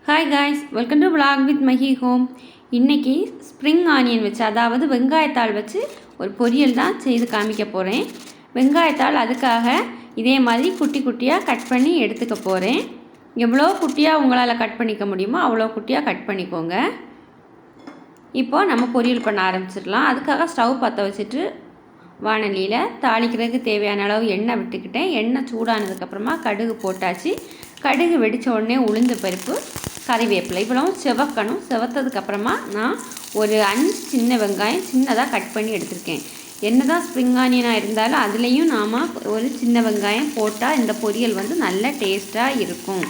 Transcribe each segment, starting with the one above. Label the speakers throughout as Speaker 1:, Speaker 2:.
Speaker 1: Hi guys, welcome to vlog with Mahi home. இன்றைக்கி spring onion வச்சு, அதாவது வெங்காயத்தாள் வச்சு ஒரு பொரியல் தான் செய்து காமிக்க போகிறேன். வெங்காயத்தாள் அதுக்காக இதே மாதிரி குட்டி குட்டியாக கட் பண்ணி எடுத்துக்க போகிறேன். எவ்வளோ குட்டியாக உங்களால் கட் பண்ணிக்க முடியுமோ அவ்வளோ குட்டியாக கட் பண்ணிக்கோங்க. இப்போது நம்ம பொரியல் பண்ண ஆரம்பிச்சிடலாம். அதுக்காக ஸ்டவ் பற்ற வச்சுட்டு வானலியில் தாளிக்கிறதுக்கு தேவையான அளவு எண்ணெய் விட்டுக்கிட்டேன். எண்ணெய் சூடானதுக்கப்புறமா கடுகு போட்டாச்சு. கடுகு வெடித்த உடனே உளுந்து பருப்பு, கறிவேப்பிலை இவ்வளவும் செவக்கணும். செவத்ததுக்கப்புறமா நான் ஒரு 5 சின்ன வெங்காயம் சின்னதாக கட் பண்ணி எடுத்திருக்கேன். என்ன தான் ஸ்ப்ரிங் ஆனியனாக இருந்தாலும் அதுலேயும் நாம் ஒரு சின்ன வெங்காயம் போட்டால் இந்த பொரியல் வந்து நல்ல டேஸ்ட்டாக இருக்கும்.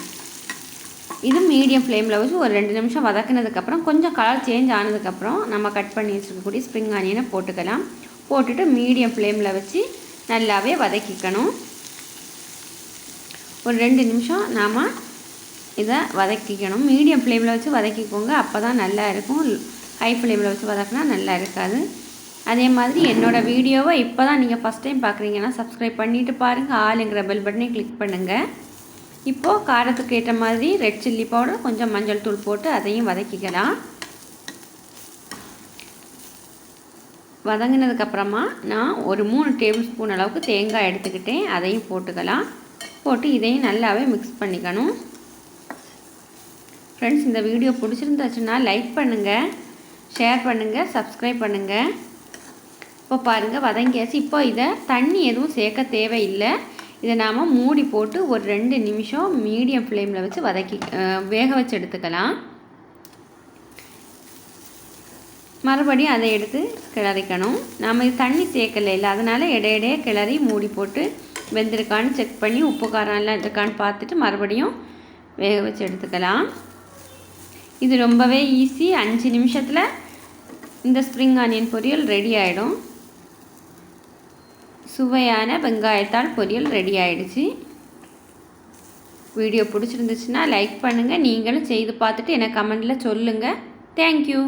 Speaker 1: இது மீடியம் ஃப்ளேமில் வச்சு ஒரு 2 நிமிஷம் வதக்கினதுக்கப்புறம் கொஞ்சம் கலர் சேஞ்ச் ஆனதுக்கப்புறம் நம்ம கட் பண்ணி வச்சுருக்கக்கூடிய ஸ்ப்ரிங் ஆனியனை போட்டுக்கலாம். போட்டுட்டு மீடியம் ஃப்ளேமில் வச்சு நல்லாவே வதக்கிக்கணும். ஒரு 2 நிமிஷம் நாம் இதை வதக்கிக்கணும். மீடியம் ஃப்ளேமில் வச்சு வதக்கிக்கோங்க, அப்போ தான் நல்லா இருக்கும். ஹை ஃப்ளேமில் வச்சு வதக்கினா நல்லா இருக்காது. அதே மாதிரி என்னோடய வீடியோவை இப்போ தான் நீங்கள் ஃபஸ்ட் டைம் பார்க்குறீங்கன்னா சப்ஸ்கிரைப் பண்ணிவிட்டு பாருங்கள். ஆளுங்கிற பெல் பட்டனை கிளிக் பண்ணுங்கள். இப்போது காரத்துக்கு ஏற்ற மாதிரி ரெட் சில்லி பவுடர், கொஞ்சம் மஞ்சள் தூள் போட்டு அதையும் வதக்கிக்கலாம். வதங்கினதுக்கப்புறமா நான் ஒரு 3 டேபிள் ஸ்பூன் அளவுக்கு தேங்காய் எடுத்துக்கிட்டேன். அதையும் போட்டுக்கலாம். போட்டு இதையும் நல்லாவே மிக்ஸ் பண்ணிக்கணும். ஃப்ரெண்ட்ஸ், இந்த வீடியோ பிடிச்சிருந்தாச்சுன்னா லைக் பண்ணுங்கள், ஷேர் பண்ணுங்கள், சப்ஸ்கிரைப் பண்ணுங்கள். இப்போ பாருங்கள் வதங்கியாச்சு. இப்போ இதை தண்ணி எதுவும் சேர்க்க தேவையில்லை. இதை நாம் மூடி போட்டு ஒரு 2 நிமிஷம் மீடியம் ஃப்ளேமில் வச்சு வேக வச்சு எடுத்துக்கலாம். மறுபடியும் அதை எடுத்து கிளறிக்கணும். நாம் இது தண்ணி சேர்க்கல இல்லை, அதனால் இடையிடையே கிளறி மூடி போட்டு வெந்திருக்கான்னு செக் பண்ணி உப்பு காரம் எல்லாம் இருக்கான்னு பார்த்துட்டு மறுபடியும் வேக வச்சு எடுத்துக்கலாம். இது ரொம்பவே ஈஸி. 5 நிமிஷத்தில் இந்த ஸ்ப்ரிங் ஆனியன் பொரியல் ரெடி ஆகிடும். சுவையான வெங்காயத்தாள் பொரியல் ரெடி ஆகிடுச்சு. வீடியோ பிடிச்சிருந்துச்சுன்னா லைக் பண்ணுங்கள். நீங்களும் செய்து பார்த்துட்டு எனக்கு கமெண்டில் சொல்லுங்கள். தேங்க்யூ.